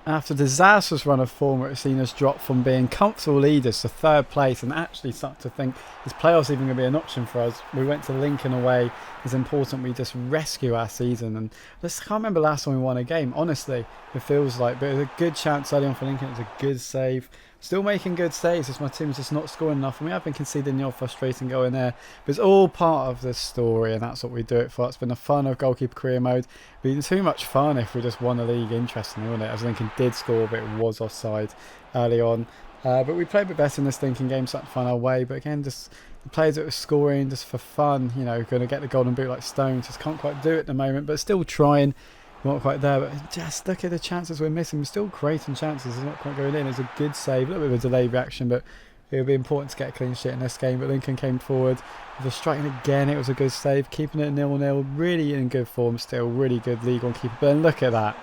After a disastrous run of form where it's seen us drop from being comfortable leaders to third place and actually start to think, is playoffs even going to be an option for us? We went to Lincoln away. It's important we just rescue our season. And I can't remember last time we won a game. Honestly, it feels like. But it was a good chance early on for Lincoln. It was a good save. Still making good saves. Just my team's just not scoring enough. And we have been conceding the odd frustrating goal in there. But it's all part of the story, and that's what we do it for. It's been the fun of goalkeeper career mode. It'd been too much fun if we just won the league, interestingly, wouldn't it? As Lincoln did score, but it was offside early on. But we played a bit better in this Lincoln game, starting to find our way. But again, just the players that were scoring just for fun, going to get the golden boot like Stones, just can't quite do it at the moment, but still trying. Not quite there, but just look at the chances we're missing. We're still creating chances. It's not quite going in. It's a good save, a little bit of a delayed reaction, but it would be important to get a clean sheet in this game. But Lincoln came forward with a striking again. It was a good save, keeping it 0-0. Really in good form still. Really good League One keeper. But look at that.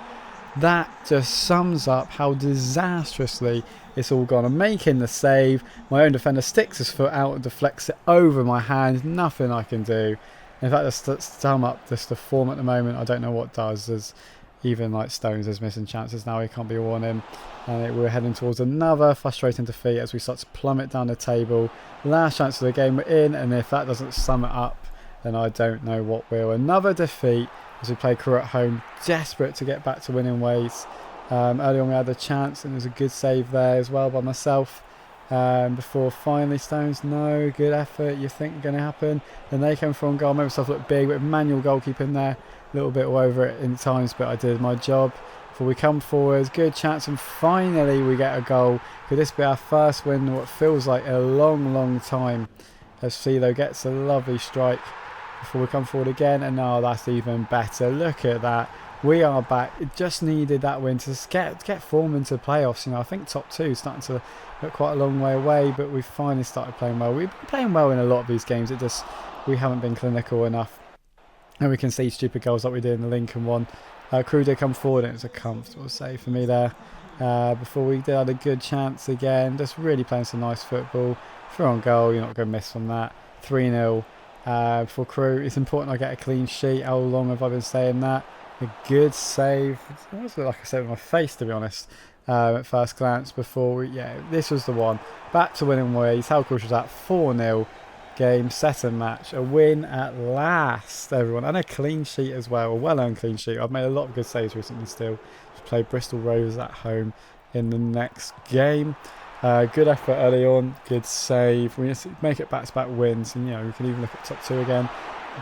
That just sums up how disastrously it's all gone. I'm making the save. My own defender sticks his foot out and deflects it over my hand. Nothing I can do. In fact, just to sum up just the form at the moment, I don't know what does. There's even like Stones is missing chances now. He can't be warning. And we're heading towards another frustrating defeat as we start to plummet down the table. Last chance of the game we're in, and if that doesn't sum it up, then I don't know what will. Another defeat as we play Crewe at home, desperate to get back to winning ways. Early on we had a chance, and there's a good save there as well by myself. Before finally Stones, no, good effort, you think going to happen. Then they came from goal, made myself look big, but manual goalkeeper in there, a little bit all over it in times, but I did my job. Before we come forward, good chance, and finally we get a goal. Could this be our first win in what feels like a long time? As Philo gets a lovely strike before we come forward again, and now that's even better. Look at that. We are back. It just needed that win to get form into playoffs. I think top two is starting to look quite a long way away, but we finally started playing well. We've been playing well in a lot of these games. We haven't been clinical enough, and we can see stupid goals like we did in the Lincoln one. Crewe did come forward, and it was a comfortable save for me there. Before we did had a good chance again, just really playing some nice football. Through on goal, you're not going to miss from that. 3-0 for Crewe. It's important I get a clean sheet. How long have I been saying that? A good save. It almost looked like I said with my face, to be honest, at first glance. This was the one. Back to winning ways. How crucial was that? 4-0 game, set and match. A win at last, everyone. And a clean sheet as well. A well-earned clean sheet. I've made a lot of good saves recently still. Just played Bristol Rovers at home in the next game. Good effort early on. Good save. We need to make it back-to-back wins. And, we can even look at top two again.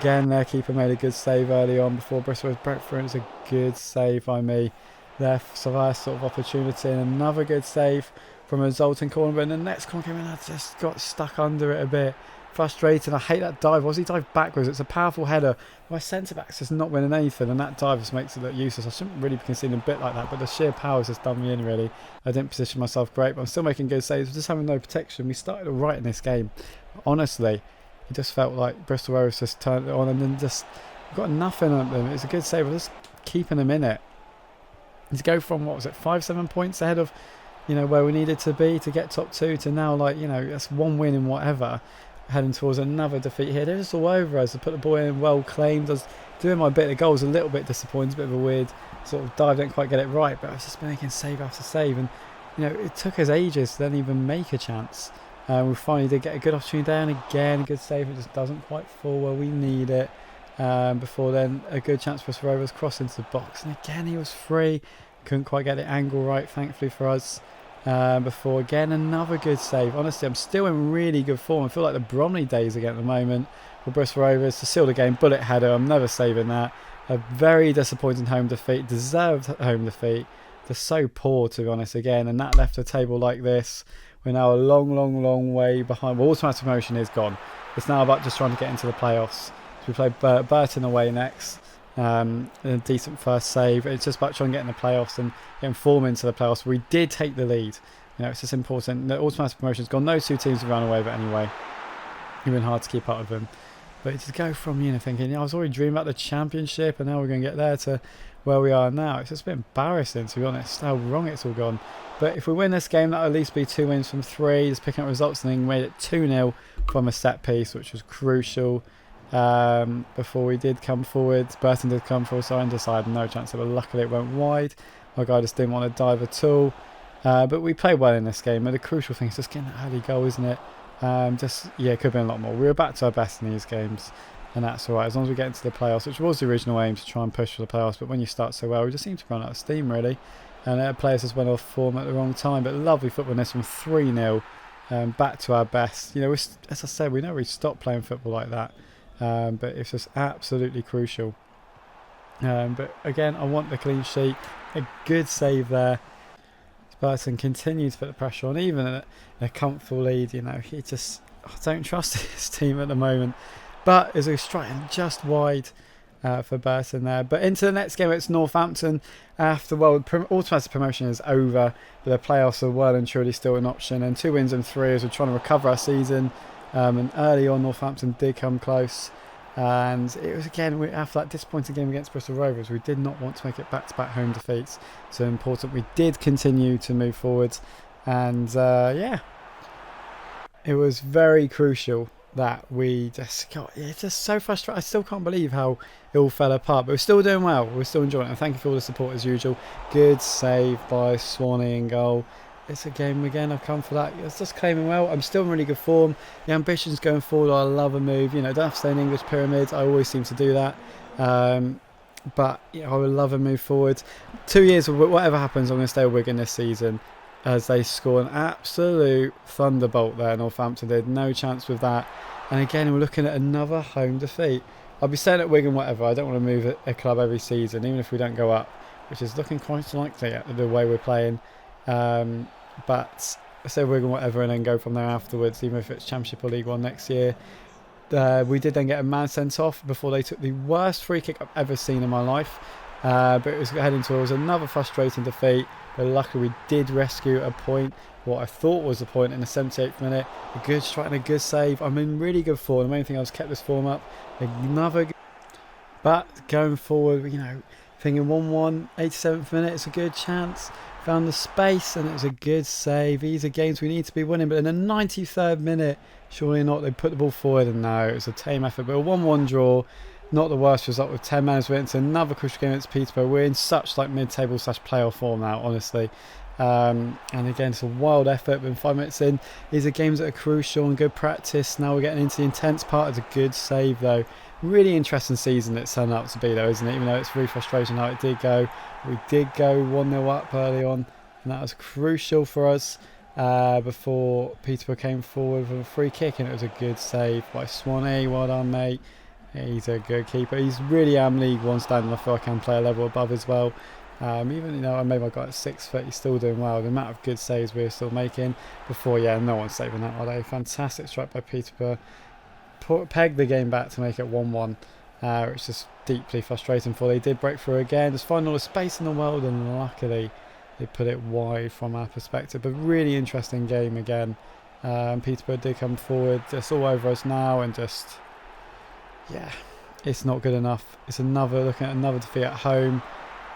Again, their keeper made a good save early on before Bristol was broke through. It's a good save by me. Their first sort of opportunity, and another good save from a resulting corner. But in the next corner came in, I just got stuck under it a bit. Frustrating. I hate that dive. Was he dived backwards? It's a powerful header. My centre back's just not winning anything, and that dive just makes it look useless. I shouldn't really be conceding a bit like that, but the sheer power has just done me in, really. I didn't position myself great, but I'm still making good saves. Just having no protection. We started all right in this game. Honestly, it just felt like Bristol Rovers just turned it on and then just got nothing on them. It's a good save. We're just keeping them in it. And to go from, 5-7 points ahead of, where we needed to be to get top two to now, that's one win in whatever. Heading towards another defeat here. They're just all over us. I put the ball in, well claimed. I was doing my bit. The goal was a little bit disappointing. It's a bit of a weird sort of dive. Didn't quite get it right, but I was just making save after save. And, it took us ages to then even make a chance. We finally did get a good opportunity there, and again a good save. It just doesn't quite fall where we need it. Before then, a good chance for Bristol Rovers cross into the box, and again he was free. Couldn't quite get the angle right, thankfully for us. Before again another good save. Honestly, I'm still in really good form. I feel like the Bromley days again at the moment for Bristol Rovers to seal the game. Bullet header. I'm never saving that. A very disappointing home defeat. Deserved home defeat. Just so poor, to be honest. Again, and that left a table like this. We're now a long way behind. Well, automatic promotion is gone. It's now about just trying to get into the playoffs. So we play Burton away next. A decent first save. It's just about trying to get in the playoffs and getting form into the playoffs. We did take the lead. It's just important. The automatic promotion's gone. Those two teams have run away, but anyway, it's been hard to keep up with them. But to go from thinking, I was already dreaming about the championship, and now we're going to get there to where we are now. It's just a bit embarrassing, to be honest, how wrong it's all gone. But if we win this game, that'll at least be 2 wins from 3. Just picking up results, and then we made it 2-0 from a set piece, which was crucial. Before we did come forward, Burton did come forward, so I decided no chance of it. Luckily it went wide. our guy just didn't want to dive at all. But we played well in this game, and the crucial thing is just getting that early goal, isn't it? It could have been a lot more. We were back to our best in these games, and that's alright, as long as we get into the playoffs, which was the original aim, to try and push for the playoffs. But when you start so well, we just seem to run out of steam, really. And players just went off form at the wrong time. But lovely football in this one, 3-0, back to our best. As I said, we never really stopped playing football like that, but it's just absolutely crucial. But again, I want the clean sheet, a good save there. Burton continued to put the pressure on, even in a comfortable lead. He just, I don't trust his team at the moment. But it's a strike just wide for Burton there. But into the next game, it's Northampton. After automatic promotion is over, but the playoffs are well and truly still an option. And 2 wins and 3 as we're trying to recover our season. And early on, Northampton did come close. And it was again, after that disappointing game against Bristol Rovers, we did not want to make it back-to-back home defeats. So important we did continue to move forward. And it was very crucial that we just got, it's just so frustrating. I still can't believe how it all fell apart, but we're still doing well, we're still enjoying it, and thank you for all the support as usual. Good save by Swanee in goal. It's a game again, I've come for that. It's just claiming well. I'm still in really good form. The ambitions going forward, I love a move. Don't have to stay in English pyramids, I always seem to do that. But I would love a move forward. 2 years, whatever happens, I'm going to stay with Wigan this season, as they score an absolute thunderbolt there. Northampton did no chance with that. And again, we're looking at another home defeat. I'll be staying at Wigan whatever. I don't want to move a club every season, even if we don't go up, which is looking quite likely at the way we're playing. But I say Wigan whatever and then go from there afterwards, even if it's Championship or League One next year. We did then get a man sent off before they took the worst free kick I've ever seen in my life. But it was heading towards another frustrating defeat. But luckily we did rescue a point, what I thought was a point, in the 78th minute. A good strike and a good save. I'm in really good form. The main thing, I was kept this form up. But going forward, thinking 1-1, 87th minute, it's a good chance. Found the space and it was a good save. These are games we need to be winning. But in the 93rd minute, surely not, they put the ball forward, and no, it was a tame effort. But a 1-1 draw, not the worst result with 10 minutes. We're into another crucial game against Peterborough. We're in such mid-table / playoff form now, honestly. And again, it's a wild effort, but 5 minutes in, these are games that are crucial and good practice. Now we're getting into the intense part. It's a good save though. Really interesting season it's turned out to be though, isn't it? Even though it's really frustrating how it did go. We did go 1-0 up early on, and that was crucial for us before Peterborough came forward with a free kick, and it was a good save by Swanee. Well done, mate. He's a good keeper. He's really League One standard. I feel I can play a level above as well. Even I made my guy at 6 foot, he's still doing well. The amount of good saves we're still making before, no one's saving that, are they? Fantastic strike by Peterborough. Pegged the game back to make it 1-1. It's just deeply frustrating for. They did break through again, just finding all the space in the world, and luckily they put it wide from our perspective. But really interesting game again. Peterborough did come forward, just all over us now, and just it's not good enough. It's looking at another defeat at home.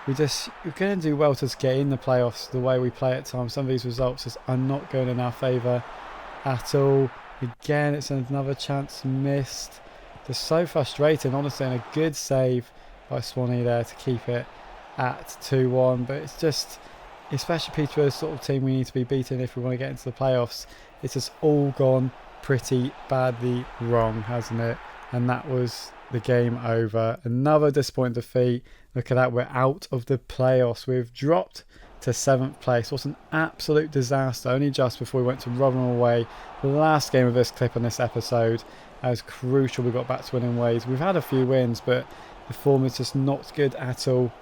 We're going to do well to get in the playoffs the way we play at times. Some of these results are not going in our favour at all. Again, it's another chance missed. Just so frustrating, honestly, and a good save by Swanee there to keep it at 2-1. But it's just, especially Peterborough's sort of team we need to be beaten if we want to get into the playoffs. It's just all gone pretty badly wrong, hasn't it? And that was the game over. Another disappointing defeat. Look at that, we're out of the playoffs. We've dropped to 7th place. What an absolute disaster. Only just before we went to Rotherham away. The last game of this clip on this episode. That was crucial. We got back to winning ways. We've had a few wins, but the form is just not good at all.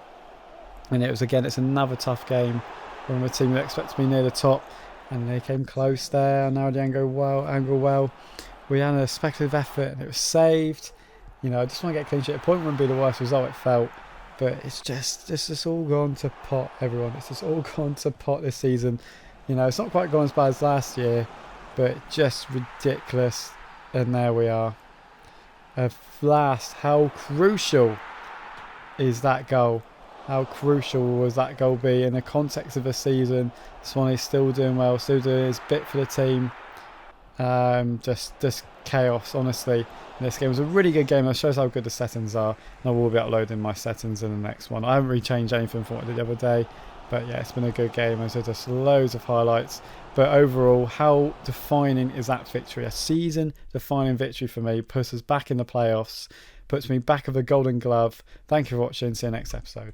And it's another tough game from a team that expects to be near the top. And they came close there. Now the angle well. We had a speculative effort and it was saved. I just want to get a clean sheet. A point wouldn't be the worst result, it felt. But it's just all gone to pot, everyone. It's just all gone to pot this season. It's not quite gone as bad as last year, but just ridiculous. And there we are. At last, how crucial is that goal? How crucial was that goal be in the context of the season? Swanee's still doing well, still doing his bit for the team. Just chaos, honestly. This game was a really good game. That shows how good the settings are. And I will be uploading my settings in the next one. I haven't really changed anything from what I did the other day. But yeah, it's been a good game. There's just loads of highlights. But overall, how defining is that victory? A season-defining victory for me. Puts us back in the playoffs. Puts me back of the Golden Glove. Thank you for watching. See you next episode.